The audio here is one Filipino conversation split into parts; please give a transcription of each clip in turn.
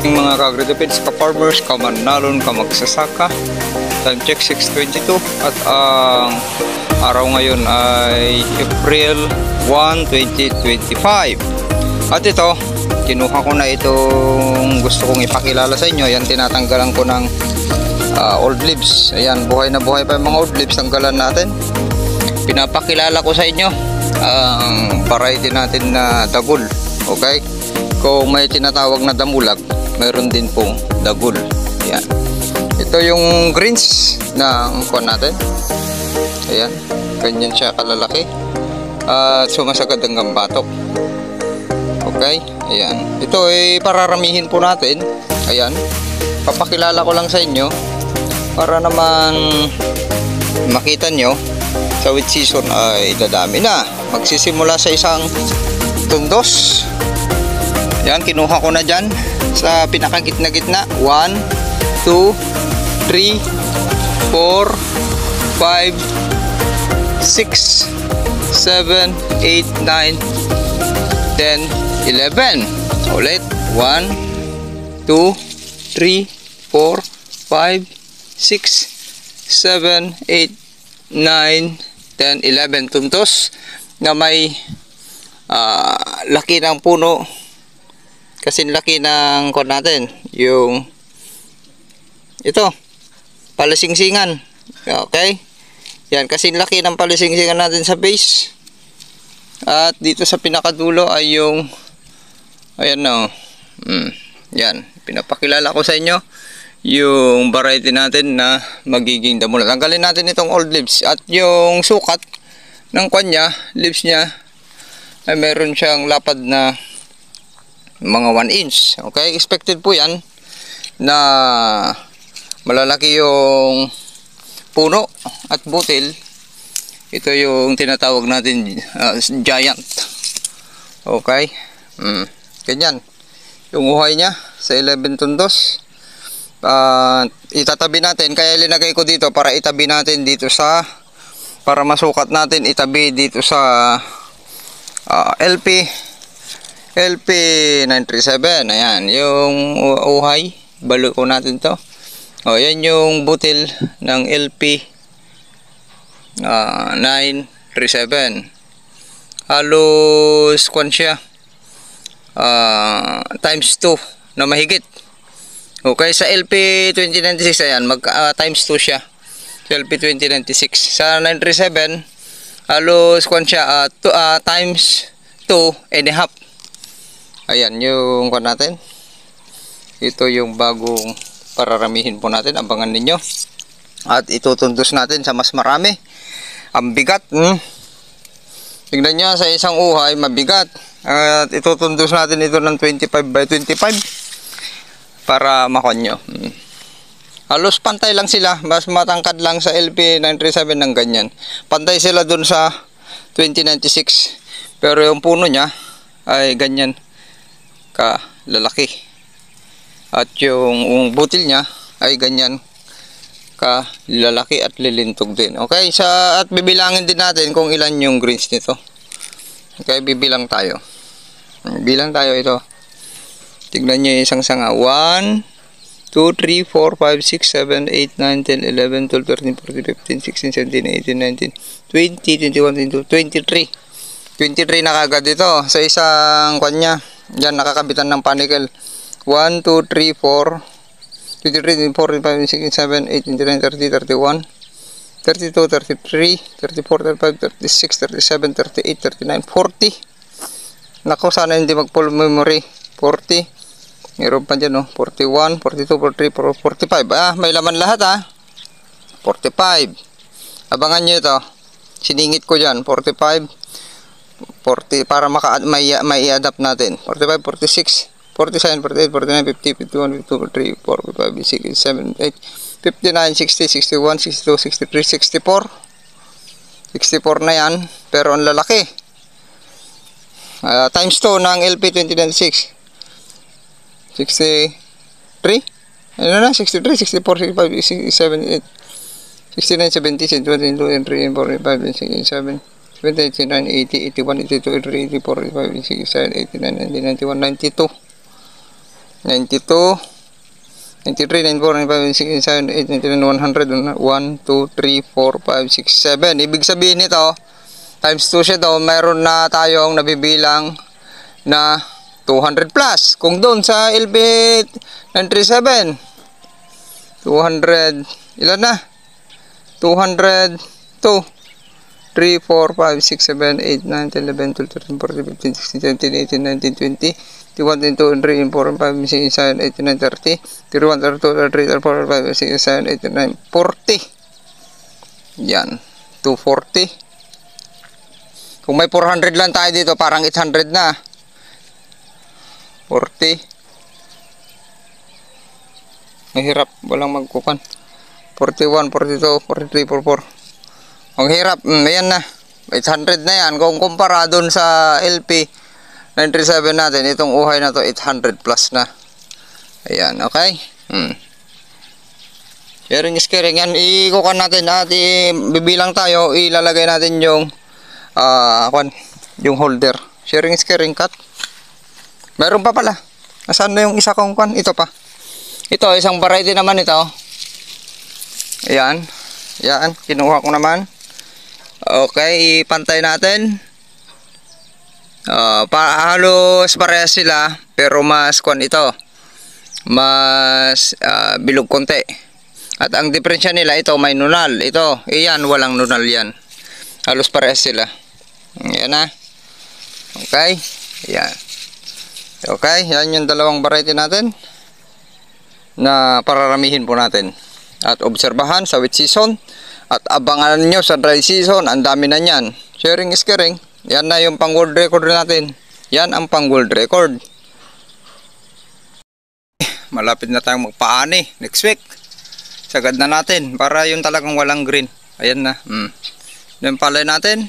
Yung mga kagritipits, ka-farmers, ka-manalon, ka-magsasaka. Time check 6:22 at ang araw ngayon ay April 1, 2025. At ito, kinuha ko na itong gusto kong ipakilala sa inyo. Yan, tinatanggalan ko ng old leaves. Ayan, buhay na buhay pa yung mga old leaves. Tanggalan natin. Pinapakilala ko sa inyo ang variety natin na dagul. Okay? Kung may tinatawag na damulag, mayroon din pong dagul. Ayan. Ito yung greens ng kuwan natin. Ayan. Ganyan siya kalalaki. At sumasagad hanggang batok. Okay? Ayan. Ito ay pararamihin po natin. Ayan. Papakilala ko lang sa inyo para naman makita nyo sa wheat season ay dadami na. Magsisimula sa isang tundos. Yan, kinuha ko na dyan sa pinakagitna-gitna. 1, 2, 3, 4, 5, 6, 7, 8, 9, 10, 11. Ulit. 1, 2, 3, 4, 5, 6, 7, 8, 9, 10, 11 tuntos na may laki ng puno. Kasi laki ng kuwan natin, yung ito, palisingsingan. Okay? Yan, kasi laki ng palisingsingan natin sa base. At dito sa pinakadulo ay yung ayan na. Yan, pinapakilala ko sa inyo yung variety natin na magiging damulag. Tanggalin natin itong old leaves. At yung sukat ng kuwan niya, leaves niya, ay meron siyang lapad na mga 1 inch. Okay, expected po yan na malalaki yung puno at butil. Ito yung tinatawag natin giant. Okay, ganyan yung uhay niya sa 11 tundos. Itatabi natin, kaya linagay ko dito para itabi natin dito sa, para masukat natin, itabi dito sa LP 937. Ayan, yung uhay, balo ko natin to. O, yan yung butil ng LP 937. Halos kwan siya times 2 na mahigit. Okay, sa LP 2096, ayan, times 2 siya sa LP 2096. Sa 937 halos kwan siya times 2.5. Ayan yung kuwan natin. Ito yung bagong pararamihin po natin. Abangan ninyo. At itutundos natin sa mas marami. Ang bigat. Tignan nyo, sa isang uhay, mabigat. At itutundos natin ito ng 25 by 25 para makuha nyo. Halos pantay lang sila. Mas matangkad lang sa LP 937 ng ganyan. Pantay sila dun sa 2096. Pero yung puno niya ay ganyan ka lalaki. At yung butil niya ay ganyan ka lalaki at lilintog din. Okay, at bibilangin din natin kung ilan yung greens nito. Okay, bibilang tayo. Bilang tayo ito. Tignan niyo yung isang sanga. 1, 2, 3, 4, 5, 6, 7, 8, 9, 10, 11, 12, 13, 14, 15, 16, 17, 18, 19, 20, 21, 22, 23. 23 na kagad ito sa isang kanya. Yan, nakakabitan ng panicle. 1, 2, 3, 4, 23, 24, 25, 26, 27, 28, 29, 30, 31, 32, 33, 34, 35, 36, 37, 38, 39, 40. Naku, sana hindi mag-full memory. 40. Meron pa dyan, 41, 42, 43, 45. May laman lahat 45. Abangan nyo ito. Siningit ko dyan. 45. 40 para may i-adapt natin. 45, 46, 47, 48, 49, 50, 51, 52, 53, 54, 55, 56, 57, 58, 59, 60, 61, 62, 63, 64. 64 na yan, pero ang lalaki. Times 2 ng LP 2096. 63. Ano na? 63, 64, 65, 67, 8, 69, 70, 72, 23, 45, 67, 78, 79, 80, 81, 82, 83, 84, 85, 86, 87, 89, 90, 91, 92. 92, 93, 94, 95, 96, 97, 8, 99, 100, 1, 2, 3, 4, 5, 6, 7. Ibig sabihin nito, times 2 siya daw, mayroon na tayong nabibilang na 200 plus. Kung doon sa LB 937, 200, ilan na? 200, 2, 3, 4, 5, 6, 7, 8, 9, 10, 11, 12, 13, 14, 15, 16, 17, 18, 19, 20, 21, 22, 23, 24, 5, 6, 7, 8, 9, 30, 31, 32, 33, 34, 5, 6, 7, 8, 9, 40. Yan, 240. Kung may 400 lang tayo dito, parang 800 na. 40. Mahirap, walang magkukan. 41, 42, 43, 44. Ang hirap, ayan na. 800 na yan. Kung kumpara dun sa LP 937 natin, itong uhay na to 800 plus na. Ayan, okay. Sharing is caring. Yan, ikukan natin at bibilang tayo. Ilalagay natin yung yung holder. Sharing is caring, cut. Meron pa pala. Nasaan na yung isa kong kwan? Ito pa. Ito, isang variety naman ito. Ayan. Ayan, kinuha ko naman. Okay, ipantay natin. Halos parehas sila, pero mas kwan ito. Mas bilog konti. At ang diferensya nila, ito may nunal. Ito, iyan, walang nunal yan. Halos parehas sila. Ayan na. Okay. Ayan. Okay, yan yung dalawang variety natin na pararamihin po natin. At obserbahan sa wet season. At abangan nyo sa dry season, ang dami na yan. Sharing is caring. Yan na yung pang world record natin. Yan ang pang world record. Malapit na tayong magpaani next week. Sagad na natin para yung talagang walang green. Ayan na. Yung palay natin,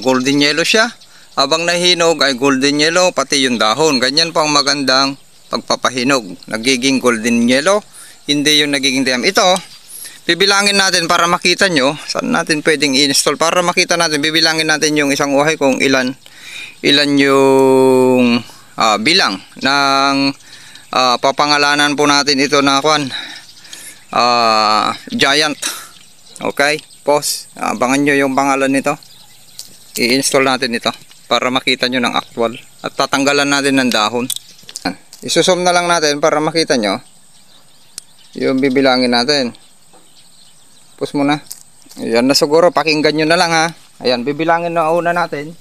golden yellow siya. Habang nahinog ay golden yellow, pati yung dahon. Ganyan po ang magandang pagpapahinog. Nagiging golden yellow, hindi yung nagiging diam. Ito, bibilangin natin para makita nyo. Saan natin pwedeng i-install? Para makita natin, bibilangin natin yung isang uhay kung ilan yung bilang ng papangalanan po natin ito na kwan. Giant. Okay, pause. Abangan nyo yung pangalan nito. I-install natin ito para makita nyo ng actual. At tatanggalan natin ng dahon. Isusum na lang natin para makita nyo yung bibilangin natin. Pause muna. Ayan na siguro, pakinggan nyo na lang ha. Ayan, bibilangin na una natin.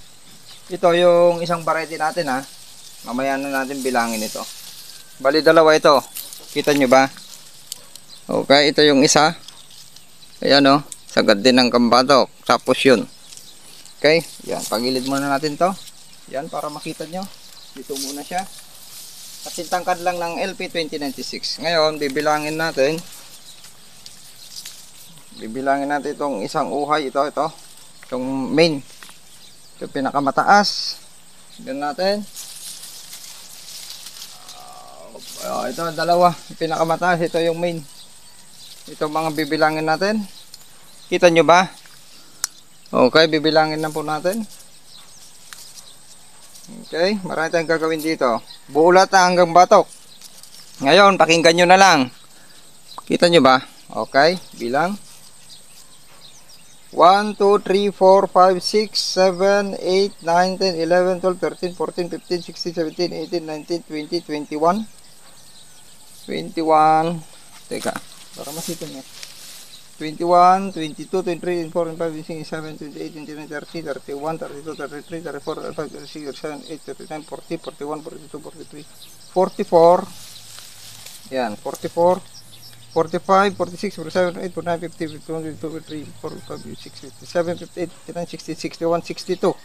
Ito yung isang variety natin ha. Mamaya na natin bilangin ito. Bali dalawa ito. Kita nyo ba? Okay, ito yung isa. Ayan o, sagad din ng kambatok. Tapos yun. Okay, yan, pagilid muna natin to. Yan, para makita nyo. Dito muna siya. Kasintangkad lang ng LP 2096. Ngayon, bibilangin natin. Bibilangin natin itong isang uhay. Ito. Itong main. Ito pinakamataas. Tignan natin. Ito, dalawa. Pinakamataas. Ito yung main. Ito mga bibilangin natin. Kita nyo ba? Okay, bibilangin na po natin. Okay, marami tayong gagawin dito. Buo lahat na hanggang batok. Ngayon, pakinggan nyo na lang. Kita nyo ba? Okay, bilang. 1, 2, 3, 4, 5, 6, 7, 8, 9, 10, 11, 12, 13, 14, 15, 16, 17, 18, 19, 20, 21. 21. Teka, para masito nyo. 21, 22, 23, 24, 25, 26, 27, 28, 29, 30, 31, 32, 33, 34, 35, 36, 37, 38, 39, 40, 41, 42, 43, 44. Yan, 44, 45, 46, 47, 48, 49, 50, 51, 52, 53, 54, 55, 56, 57, 58, 59, 60, 61, 62,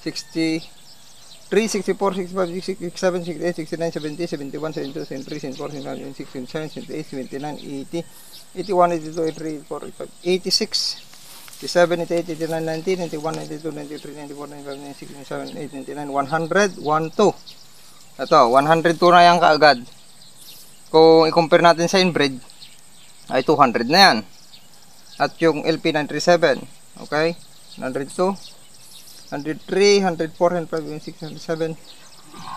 63, 64, 65, 66, 67, 68, 69, 70, 71, 72, 73, 74, 75, 76, 77, 78, 79, 80, 81, 82, 83, 84, 86, 87, 88, 89, 90, 91, 92, 93, 94, 95, 96, 97, 98, 99, 100, 12. Ito, 102 na yan kaagad. Kung i-compare natin sa inbred, ay 200 na yan. At yung LP937, okay? 102, 103, 104, 105, 106, 107,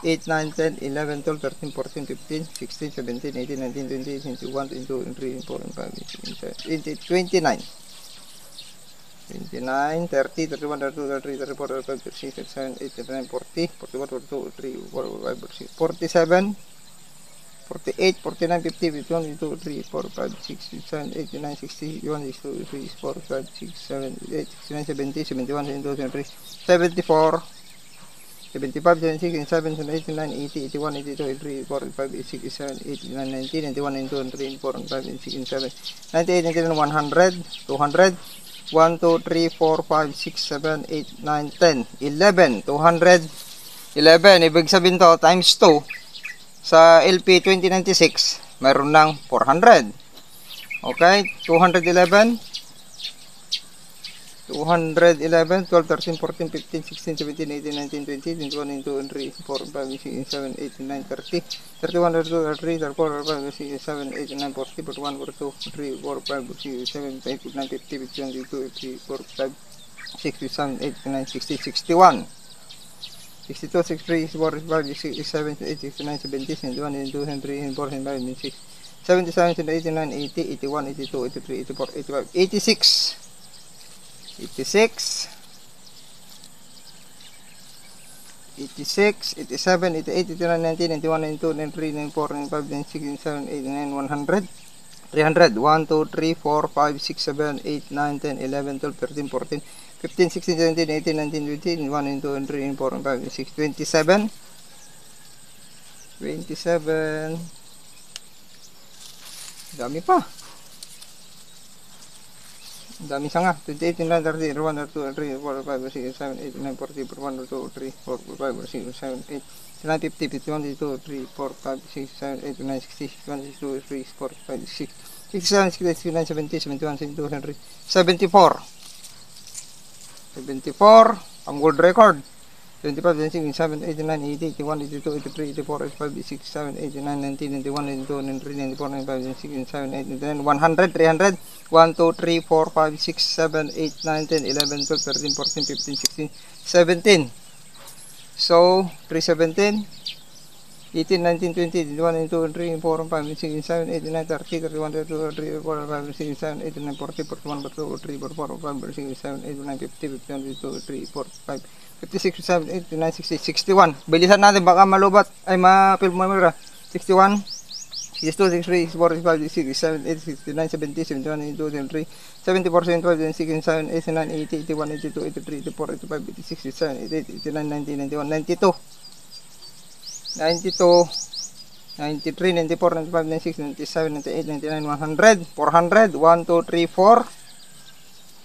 8, 9, 10, 11, 12, 13, 14, 15, 16, 17, 18, 19, 20, 21, 22, 23, 24, 25, 29. 29, 30, 31, 32, 33, 34, 35, 36, 37, 38, 39, 40, 41, 42, 43, 44, 45, 47, 48, 49, 50, 51, 52, 53, 4, 5, 6, 7, 8, 9, 60, 61, 62, 63, 64, 65, 6, 7, 8, 69, 70, 71, 72, 73, 74, 75, 76, 77, 78, 79, 80, 81, 82, 83, 84, 85, 86, 87, 89, 90, 91, 92, 93, 94, 95, 96, 97, 98, 99, 100, 200, 1, 2, 3, 4, 5, 6, 7, 8, 9, 10, 11, 200, 11, ibig sabihin to, times 2, sa LP 2096, mayroon ng 400. Okay, 211, 211, 12, 13, 14, 15, 16, 17, 18, 19, 20, 21, 22, 23, 24, 5, 6, 7, 8, 9, 30, 31, 32, 33, 34, 35, 36, 7, 8, 9, 40, 41, 42, 43, 44, 5, 6, 7, 8, 9, 50, 51, 52, 53, 4, 5, 6, 7, 8, 9, 60, 61. 62, 63, 64, 65, 67, 68, 69, 70, 71, 72, 73, 74, 75, 76, 77, 79, 80, 81, 82, 83, 84, 85, 86, 86, 86, 87, 88, 89, 90, 91, 92, 93, 94, 95, 96, 97, 89, 100, 300, 1, 2, 3, 4, 5, 6, 7, 8, 9, 10, 11, 12, 13, 14, 15, 16, 17, 18, 19, 20, 21, 22, 23, 24, 25, 26, 27, 27, dami pa. Dami sanga. 28, 29, 30, 31, 32, 33, 34, 35, 36, 7, 8, 9, 40, 41, 42, 43, 44, 45, 46, 7, 8, 9, 50, 51, 52, 3, 4, 5, 6, 7, 8, 9, 60, 61, 62, 3, 4, 5, 6, 67, 68, 69, 70, 71, 72, 73, 74. 74, ang world record. 25, 26, 27, 89, 80, 81, 82, 83, 84, 85, 86, 7, 89, 90, 91, 92, 93, 94, 95, 96, 97, 8, 99, 100, 300, 1, 2, 3, 4, 5, 6, 7, 8, 9, 10, 11, 12, 13, 14, 15, 16, 17. So, 317, 18, 19, 20, 21, 22, 23, 24, 5, 6, 7, 8, 9, 30, 31, 32, 33, 34, 5, 6, 7, 8, 9, 40, 41, 42, 3, 44, 5, 6, 7, 8, 9, 50, 51, 52, 3, 4, 5, 56, 57, 89, 60, 61. Bilisan natin, baka malubat. Ay, ma-film mo mura. 61, 62, 63, 64, 65, 66, 67, 69, 70, 71, 72, 73, 74, 75, 76, 77, 89, 80, 81, 82, 83, 84, 85, 86, 87, 88, 89, 90, 91, 92. 92, 93, 94, 95, 96, 97, 98, 99, 100, 400, 1, 2, 3, 4,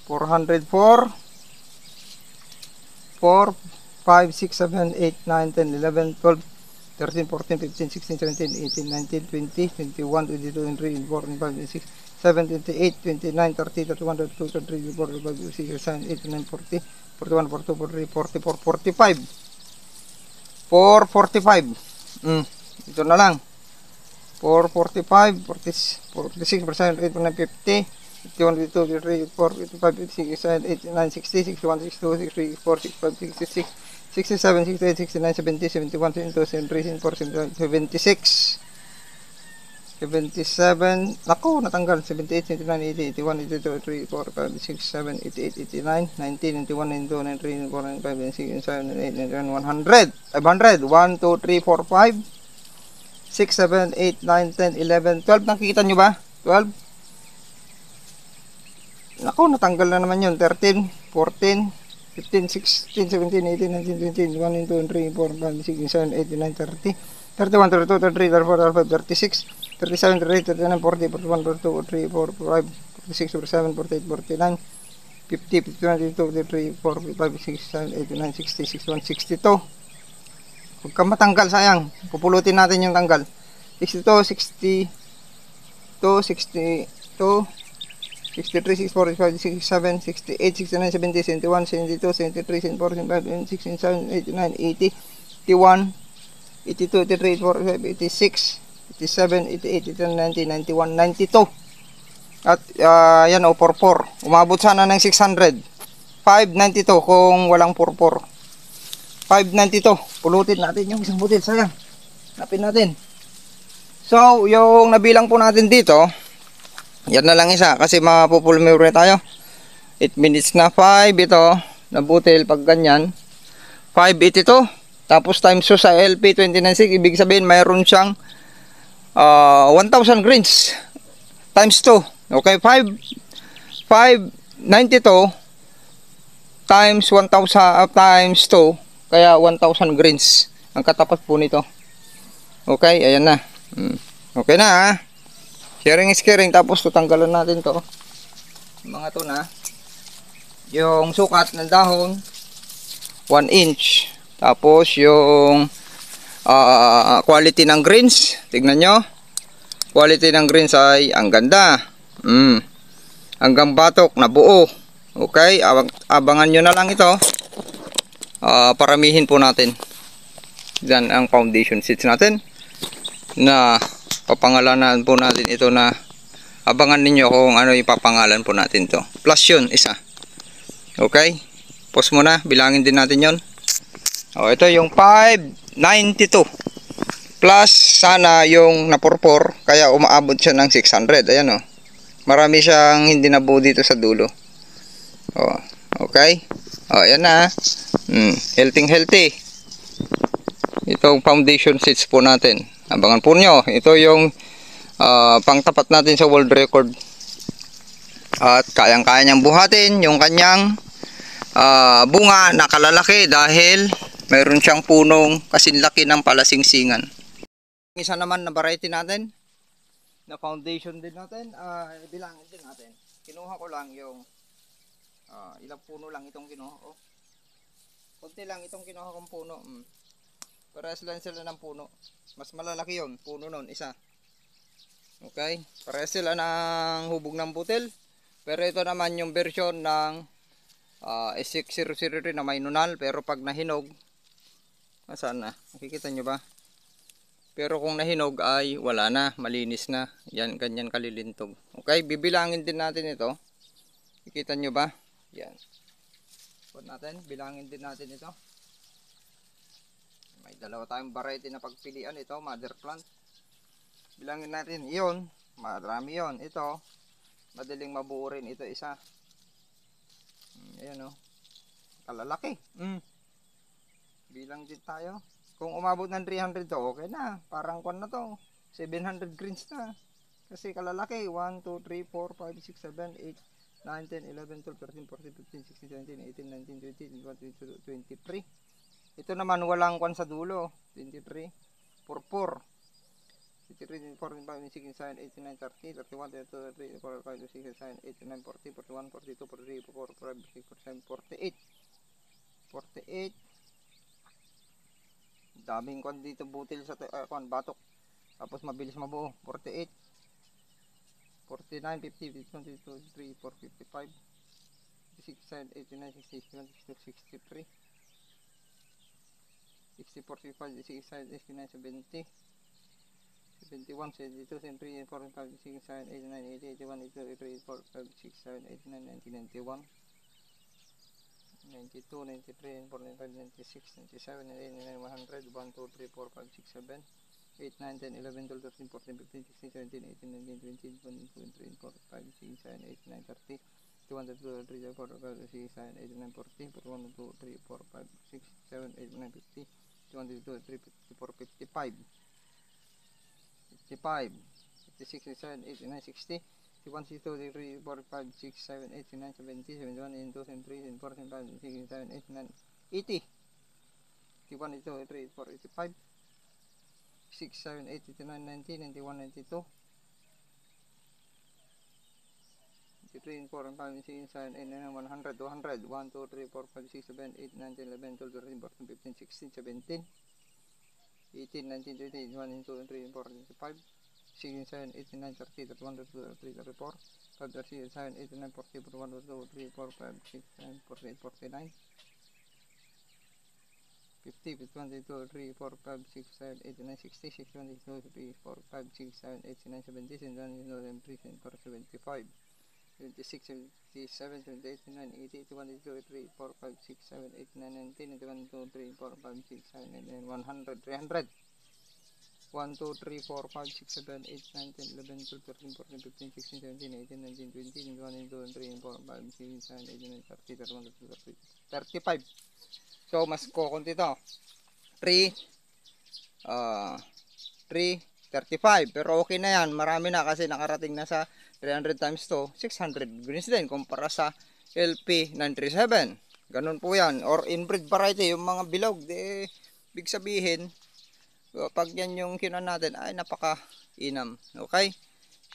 404, 4, 5, 6, 7, 8, 9, 10, 11, 12, 13, 14, 15, 16, 17, 18, 19, 20, 21, 22, 23, 24, 25, 26, 7, 28, 29, 30, 31, 32, 33, 34, 35, 36, 37, 8, 9, 40, 41, 42, 43, 44, 45. 445. Ito na lang. 445, 46%, 8, 9, 50, 51, 52, 53, 54, 55, 56, 57, 89, 60, 61, 62, 63, 64, 65, 66, 67, 68, 69, 70, 71, 72, 73, 74, 76, 77, naku, natanggal, 78, 79, 80, 81, 82, 83, 4, 5, 6, 7, 88, 89, 90, 91, 92, 93, 94, 95, 96, 97, 98, 99, 100, 500, 1, 2, 3, 4, 5, 6, 7, 8, 9, 10, 11, 12, nakikita nyo ba? 12, naku, natanggal na naman yun, 13, 14, 15, 16, 17, 18, 19, 20, 21, 22, 23, 24, 25, 26, 27, 28, 29, 30, 31, 32, 33, 34, 35, 36, 37, 38, 39, 40, 41, 42, 43, 45, 46, 47, 48, 49, 50, 51, 52, 53, 4, 5, 6, 7, 8, 9, 60, 61, 62. Huwag kang matanggal, sayang. Pupulutin natin yung tanggal. 62, 62, 62, 63, 64, 65, 67, 68, 69, 70, 71, 72, 73, 74, 75, 76, 77, 89, 80, 81, 82, 83, 84, 86, 87, 88, 89, 90, 91, 92. At yan o, 44. Umabot sana ng 600. 592 kung walang 44. 592. Pulutin natin yung isang butil. Sayang. Napin natin. So, yung nabilang po natin dito, yan na lang isa kasi mapupulmure tayo. 8 minutes na 5 ito na butil pag ganyan. 582. Tapos times 2 sa LP 296, ibig sabihin mayroon siyang 1,000 grains times 2. Okay, 592 times 1,000 times 2, kaya 1,000 grains ang katapat po nito. Okay, ayan na. Okay na ha. Sharing is caring. Tapos tutanggalan natin to. Mga to na. Yung sukat ng dahon 1 inch. Tapos yung quality ng grains, tignan nyo. Quality ng grains ay ang ganda. Hanggang batok na buo. Okay, abangan nyo na lang ito. Paramihin po natin. Yan ang foundation seeds natin na papangalanan po natin ito, na abangan ninyo kung ano ipapangalan po natin to. Plus yun, isa. Okay, pause muna, bilangin din natin yon. Ito yung 592 plus sana yung napurpor, kaya umaabot siya ng 600. Ayan marami siyang hindi nabuo dito sa dulo. Okay, ayan na. Healthy itong foundation seeds po natin. Abangan po nyo, ito yung pangtapat natin sa world record, at kayang-kaya niyang buhatin yung kanyang bunga na kalalaki dahil mayroon siyang punong kasinlaki ng palasingsingan. Isa naman na variety natin na foundation din natin, bilangin din natin. Kinuha ko lang yung ilang puno lang itong kinuha ko. Kunti lang itong kinuha kong puno. Parehas lang sila ng puno. Mas malalaki yon, puno nun, isa. Okay, parehas sila ng hubog ng butil. Pero ito naman yung version ng S6003 na may nunal. Pero pag nahinog, saan na? Nakikita nyo ba? Pero kung nahinog ay wala na, malinis na. Yan, ganyan kalilintog. Okay, bibilangin din natin ito. Nakikita nyo ba? Yan. Put natin, bilangin din natin ito. May dalawa tayong variety na pagpilian. Ito, mother plant. Bilangin natin, iyon, marami yon. Ito, madaling mabuo rin. Ito isa. Ayan kalalaki. Bilang din tayo. Kung umabot ng 300 to, okay na. Parang kwan na to. 700 greens na. Kasi kalalaki. 1, 2, 3, 4, 5, 6, 7, 8, 9, 10, 11, 12, 13, 14, 15, 16, 17, 18, 19, 20, 21, 22, 23. Ito naman walang kwan sa dulo. 23, 44, 53, 54, 55, 56, 7, 8, 9, 30, 31, 32, 33, 34, 35, 36, 7, 8, 9, 40, 41, 42, 43, 44, 45, 46, 47, 48. 48. Daming kwan dito butil sa kwan, batok. Tapos mabilis mabuo. 48, 49, 50, 51, 52, 53, 54, 55, 56, 7, 8, 9, 60, 63, 60, 45, 66, 69, 70, 71, 72, 73, 45, 66, 7, 8, 9, 80, 81, 82, 83, 84, 85, 6, 7, 8, 9, 90, 91, 92, 93, 95, 96, 97, 99, 100, 1, 2, 3, 4, 5, 6, 7, 8, 9, 10, 11, 12, 13, 14, 15, 16, 17, 18, 19, 20, 21, 22, 23, 24, 25, 26, 27, 28, 29, 30, 31, 32, 33, 34, 35, 36, 37, 39, 40, 41, 2, 3, 4, 5, 6, 7, 8, 9, 50, 51, 52, 53, 54, 55, 55, 56, 57, 89, 60, 51, 62, 63, 45, 6, 7, 8, 9, 70, 71, 82, 73, 74, 75, 76, 77, 89, 80, 81, 82, 83, 84, 85, 6, 7, 8, 89, 90, 91, 92, 93, 4, 5, 6, 7, 8, 9, 100, 200, 1, 2, 3, 4, 5, 6, 7, 8, 9, 10, 11, 12, 13, 14, 15, 16, 17, 18, 19, 20, 21, 22, 23, 24, 25, 16, 17, 18, 19, 30, 31, 32, 33, 34, 5, 36, 7, 8, 9, 40, 41, 42, 3, 4, 5, 6, 7, 48, 49, 50, 51, 52, 3, 4, 5, 6, 7, 8, 9, 60, 61, 62, 3, 4, 5, 6, 7, 8, 9, 70, 71, 73, 74, 75, 26, 27, 28, 29, 80, 81, 82, 83, 4, 5, 6, 7, 8, 9, 10, 11, 12, 3, 4, 5, 6, 7, 8, 9, 100, 300. 1, 2, 3, 4, 5, 6, 7, 8, 9, 10, 11, 12, 13, 14, 15, 16, 17, 18, 19, 20, 21, 22, 23, 24, 5, 6, 7, 8, 9, 30, 31, 32, 35. So, mas kukunti ito. 3, 3, 35. Pero okay na yan. Marami na kasi nakarating na sa 300 times 2, 600 greens din kumpara sa LP 937. Ganun po yan. Or inbreed variety, yung mga bilog, big sabihin, pag yan yung kinuha natin, ay napaka-inam. Okay?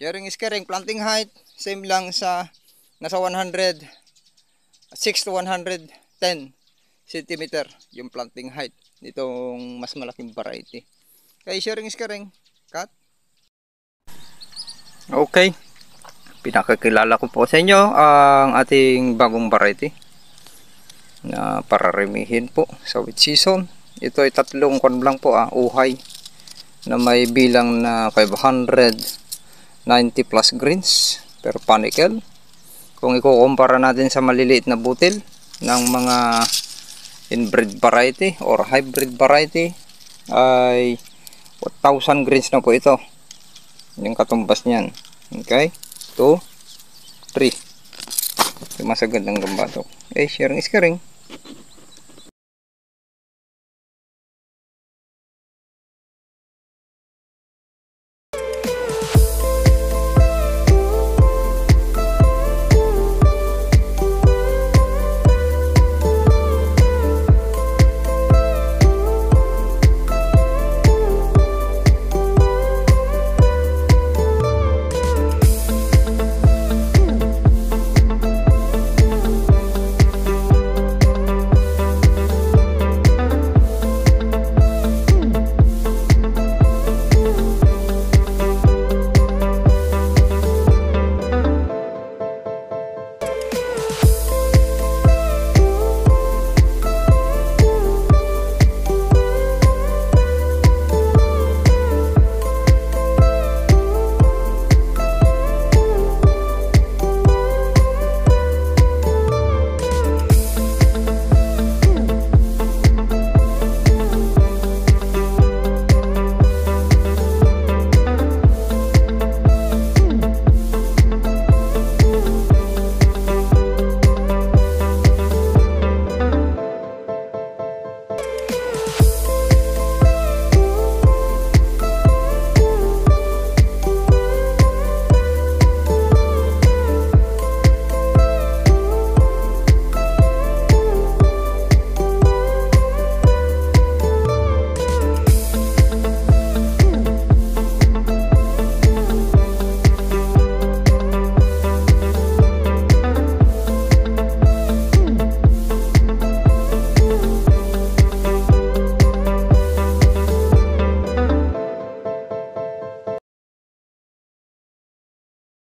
Sharing is caring. Planting height, same lang sa nasa 100, 6 to 110 cm yung planting height nitong mas malaking variety. Okay, sharing is caring. Cut. Okay. Pinakakilala ko po sa inyo ang ating bagong variety na pararemihin po sa wheat season. Ito ay tatlong kon lang po, uhay na may bilang na 590 plus greens per panicle. Kung ikukumpara natin sa maliliit na butil ng mga inbred variety or hybrid variety, ay 1,000 greens na po ito. Yung katumbas niyan. Okay? 2, 3. Sumasagad ng gambato. Sharing is caring.